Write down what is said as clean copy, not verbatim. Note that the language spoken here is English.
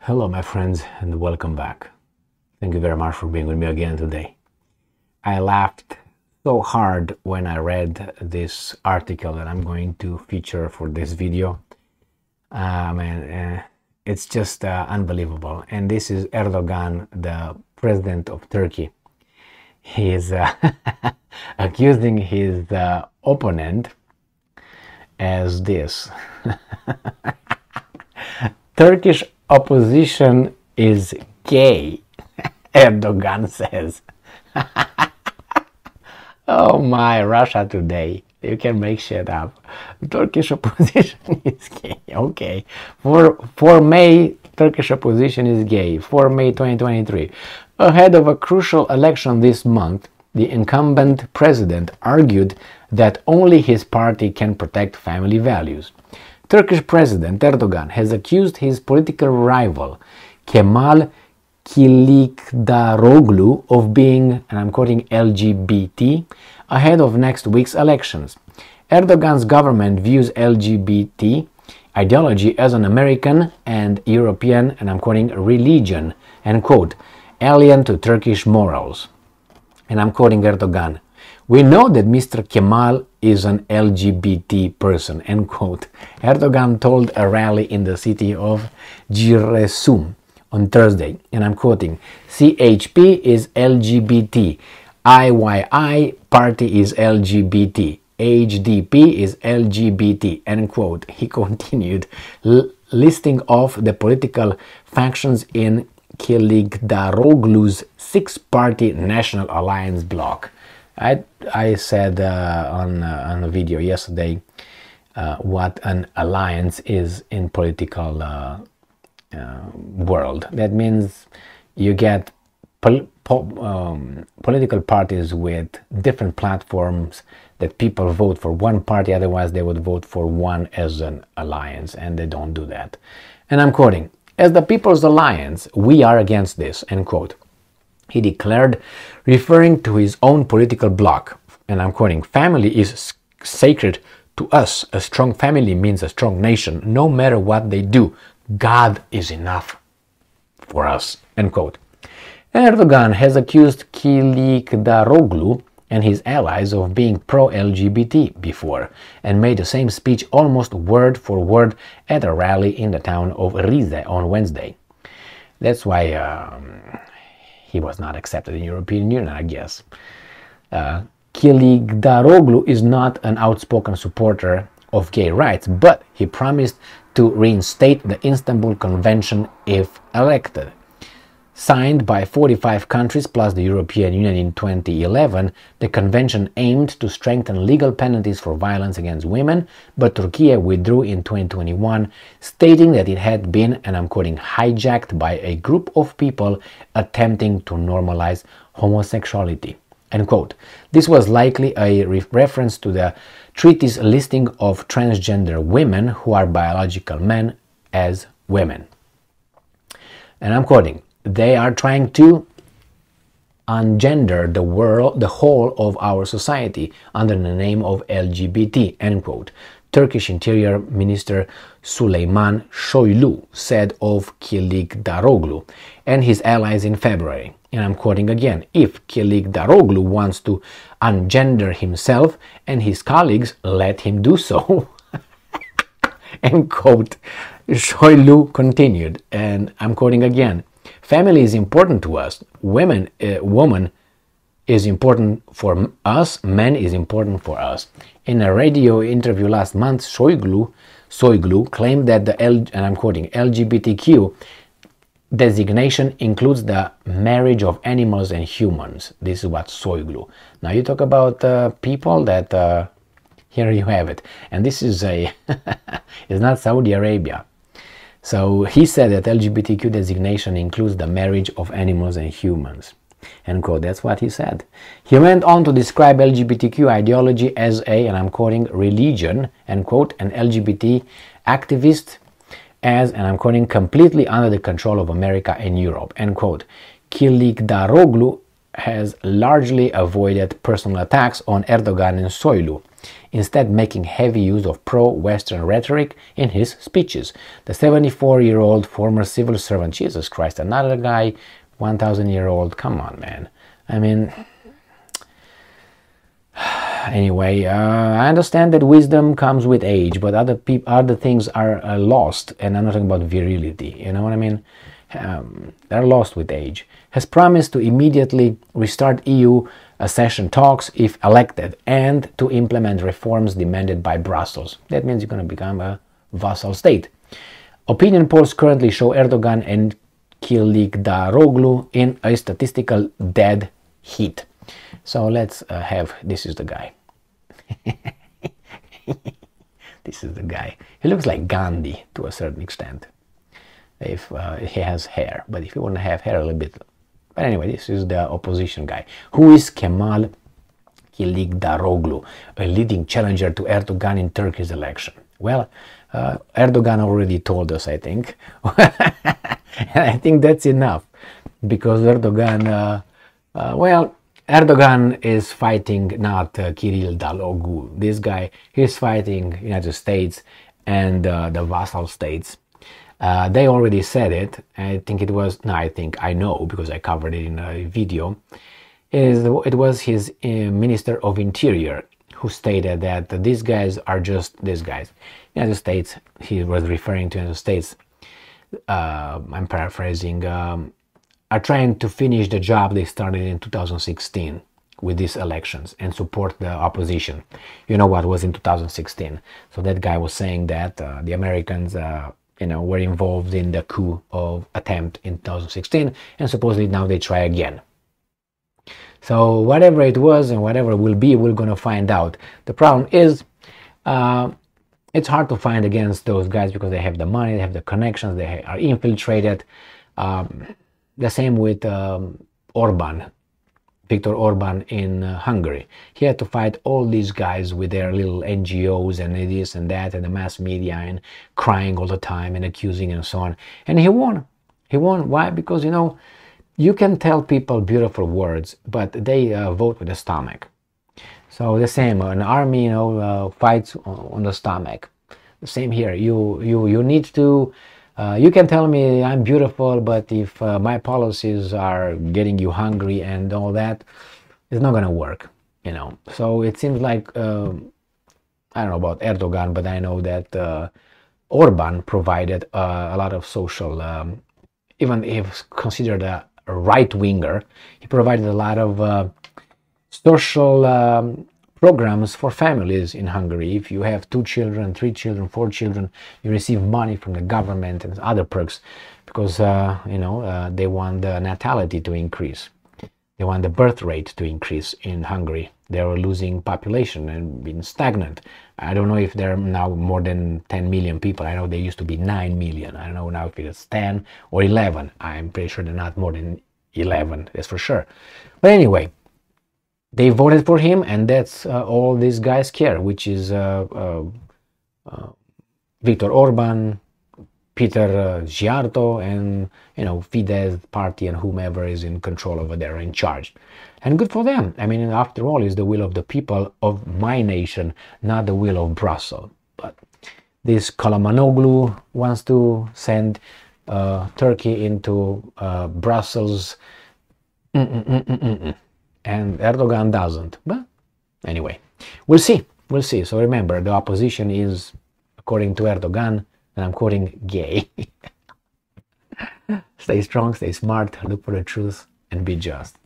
Hello my friends and welcome back. Thank you very much for being with me again today. I laughed so hard when I read this article that I'm going to feature for this video. It's just unbelievable. And this is Erdogan, the president of Turkey. He is accusing his opponent as this. Turkish opposition is gay, Erdogan says. Oh my, Russia today. You can make shit up. Turkish opposition is gay. Okay. For May, Turkish opposition is gay. For May 2023. Ahead of a crucial election this month, the incumbent president argued that only his party can protect family values. Turkish President Erdogan has accused his political rival Kemal Kılıçdaroğlu of being, and I'm quoting, LGBT ahead of next week's elections. Erdogan's government views LGBT ideology as an American and European, and I'm quoting, religion, and quote, alien to Turkish morals. And I'm quoting Erdogan. We know that Mr. Kemal is an LGBT person, end quote. Erdogan told a rally in the city of Giresun on Thursday, and I'm quoting, CHP is LGBT, IYI party is LGBT, HDP is LGBT, end quote. He continued, listing off the political factions in Kılıçdaroğlu's six-party National Alliance bloc. I said on a video yesterday what an alliance is in political world. That means you get political parties with different platforms that people vote for one party, otherwise they would vote for one as an alliance, and they don't do that. And I'm quoting, as the People's Alliance, we are against this, end quote. He declared, referring to his own political bloc, and I'm quoting, family is sacred to us. A strong family means a strong nation. No matter what they do, God is enough for us, end quote. Erdogan has accused Kılıçdaroğlu and his allies of being pro-LGBT before, and made the same speech almost word for word at a rally in the town of Rize on Wednesday. That's why he was not accepted in the European Union, I guess. Kılıçdaroğlu is not an outspoken supporter of gay rights, but he promised to reinstate the Istanbul Convention if elected. Signed by 45 countries plus the European Union in 2011, the convention aimed to strengthen legal penalties for violence against women, but Turkey withdrew in 2021, stating that it had been, and I'm quoting, hijacked by a group of people attempting to normalize homosexuality, end quote. This was likely a reference to the treaty's listing of transgender women who are biological men as women. And I'm quoting, they are trying to ungender the whole of our society under the name of LGBT, end quote. Turkish Interior Minister Süleyman Soylu said of Kılıçdaroğlu and his allies in February. And I'm quoting again, if Kılıçdaroğlu wants to ungender himself and his colleagues, let him do so. End quote. Soylu continued, and I'm quoting again, family is important to us. Woman is important for us. Men is important for us. In a radio interview last month, Soylu claimed that the and I'm quoting, LGBTQ designation includes the marriage of animals and humans. This is what Soylu. Now you talk about people that here you have it, and this is a it's not Saudi Arabia. So he said that LGBTQ designation includes the marriage of animals and humans, end quote. That's what he said. He went on to describe LGBTQ ideology as a, and I'm quoting, religion, end quote, and LGBT activist as, and I'm quoting, completely under the control of America and Europe, end quote. Kılıçdaroğlu has largely avoided personal attacks on Erdogan and Soylu, instead making heavy use of pro-Western rhetoric in his speeches. The 74-year-old former civil servant, Jesus Christ, another guy, 1,000-year-old, come on, man. I mean, anyway, I understand that wisdom comes with age, but other things are lost, and I'm not talking about virility, you know what I mean? They're lost with age. Has promised to immediately restart EU accession talks if elected, and to implement reforms demanded by Brussels. That means you're going to become a vassal state. Opinion polls currently show Erdogan and Kılıçdaroğlu in a statistical dead heat. So let's have, this is the guy. This is the guy. He looks like Gandhi to a certain extent, if he has hair, but if he wouldn't have hair a little bit. But anyway, this is the opposition guy. Who is Kemal Kılıçdaroğlu, a leading challenger to Erdogan in Turkey's election? Well, Erdogan already told us, I think. And I think that's enough, because Erdogan, well, Erdogan is fighting not Kılıçdaroğlu. This guy, he's fighting United States and the vassal states. They already said it. I think it was, no, I know because I covered it in a video. It was his Minister of Interior who stated that these guys are just these guys. United States, he was referring to United States, I'm paraphrasing, are trying to finish the job they started in 2016 with these elections and support the opposition. You know what was in 2016. So that guy was saying that the Americans were involved in the coup of attempt in 2016, and supposedly now they try again. So whatever it was and whatever it will be, we're going to find out. The problem is it's hard to find against those guys because they have the money, they have the connections, they are infiltrated. The same with Orban, Viktor Orban in Hungary. He had to fight all these guys with their little NGOs and this and that and the mass media and crying all the time and accusing and so on. And he won. He won. Why? Because, you can tell people beautiful words, but they vote with the stomach. So the same, an army, fights on the stomach. The same here. You need to. You can tell me I'm beautiful, but if my policies are getting you hungry and all that, it's not going to work, So it seems like, I don't know about Erdogan, but I know that Orban provided a lot of social, even if considered a right-winger, he provided a lot of social programs for families in Hungary. If you have 2 children, 3 children, 4 children, you receive money from the government and other perks because, they want the natality to increase. They want the birth rate to increase in Hungary. They are losing population and being stagnant. I don't know if there are now more than 10 million people. I know there used to be 9 million. I don't know now if it's 10 or 11. I'm pretty sure they're not more than 11, that's for sure. But anyway, they voted for him, and that's all these guys care, which is Viktor Orban, Peter Giarto, and Fidesz party and whomever is in control over there, in charge. And good for them. I mean, after all, it's the will of the people of my nation, not the will of Brussels. But this Kalamanoglu wants to send Turkey into Brussels. And Erdogan doesn't. But anyway, we'll see. We'll see. So remember, the opposition is, according to Erdogan, and I'm quoting, gay. Stay strong, stay smart, look for the truth, and be just.